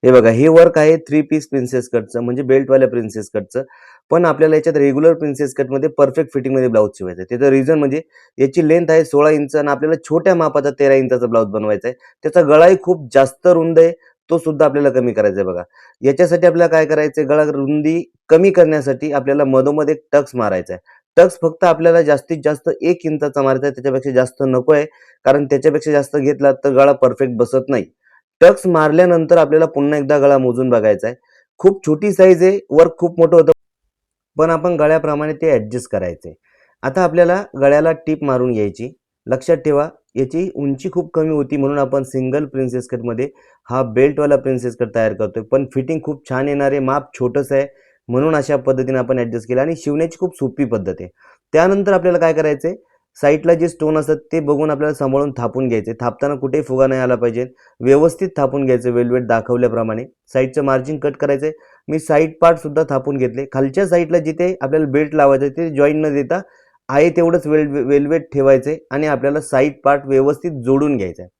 हे बघा, हे वर्क आहे 3 पीस प्रिन्सेस कटचं, म्हणजे बेल्टवाल्या प्रिन्सेस कटचं. पण आपल्याला याच्यात रेग्युलर प्रिन्सेस कटमध्ये परफेक्ट फिटिंगमध्ये ब्लाउज शिवायचा आहे. त्याचं रिझन म्हणजे याची लेंथ आहे 16 इंच आणि आपल्याला छोट्या मापाचा 13 इंचाचा ब्लाउज बनवायचा आहे. त्याचा गळाही खूप जास्त रुंद आहे, तो सुद्धा आपल्याला कमी करायचा आहे बघा. याच्यासाठी आपल्याला काय करायचं आहे, गळा रुंदी कमी करण्यासाठी आपल्याला मधोमध एक टक्स मारायचा आहे. टक्स फक्त आपल्याला जास्तीत जास्त 1 इंचाचा मारायचा आहे, त्याच्यापेक्षा जास्त नको आहे. कारण त्याच्यापेक्षा जास्त घेतला तर गळा परफेक्ट बसत नाही. टक्स मारल्यानंतर आपल्याला पुन्हा एकदा गळा मोजून बघायचा आहे. खूप छोटी साईज आहे, वर्क खूप मोठं होतं, पण आपण गळ्याप्रमाणे ते ॲडजस्ट करायचे. आता आपल्याला गळ्याला टीप मारून घ्यायची. लक्षात ठेवा, याची उंची खूप कमी होती म्हणून आपण सिंगल प्रिन्सेस कटमध्ये हा बेल्टवाला प्रिन्सेस कट तयार करतोय. पण फिटिंग खूप छान येणार आहे, माप छोटंसं आहे म्हणून अशा पद्धतीने आपण ॲडजस्ट केलं आणि शिवण्याची खूप सोपी पद्धत आहे. त्यानंतर आपल्याला काय करायचं आहे, साईडला जे स्टोन असतात ते बघून आपल्याला सांभाळून थापून घ्यायचे. थापताना कुठेही फुगा नाही आला पाहिजे. व्यवस्थित थापून घ्यायचं वेल्वेट दाखवल्याप्रमाणे. साईडचं मार्जिन कट करायचं. मी साईड पार्ट सुद्धा थापून घेतले. खालच्या साईडला जिथे आपल्याला बेल्ट लावायचं ते जॉईंट न देता आहे तेवढंच वेल्वेट ठेवायचे आणि आपल्याला साईड पार्ट व्यवस्थित जोडून घ्यायचा आहे.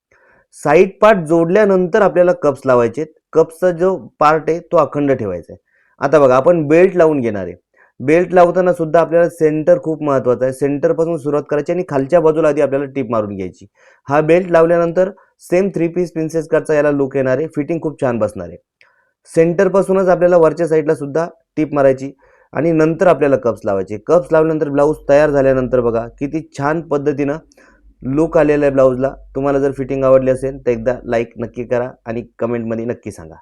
साईड पार्ट जोडल्यानंतर आपल्याला कप्स लावायचे. कप्सचा जो पार्ट आहे तो अखंड ठेवायचा आहे. आता बघा, आपण बेल्ट लावून घेणार आहे. बेल्ट लावताना सुद्धा आपल्याला सेंटर खूप महत्वाचा आहे. सेंटर पासून सुरुवात करायची आणि खालच्या बाजूला आधी आपल्याला टिप मारून घ्यायची. हा बेल्ट लावल्यानंतर सेम 3 पीस प्रिन्सेस कटचा याला लुक येणार आहे. फिटिंग खूप छान बसणार आहे. सेंटर पासूनच आपल्याला वरच्या साईडला सुद्धा टिप मारायची आणि नंतर आपल्याला कप्स लावायचे. कप्स लावल्यानंतर ब्लाऊज तयार झाल्यानंतर बघा किती छान पद्धतीनं लुक आलेला आहे ब्लाऊजला. तुम्हाला जर फिटिंग आवडली असेल तर एकदा लाईक नक्की करा आणि कमेंटमध्ये नक्की सांगा.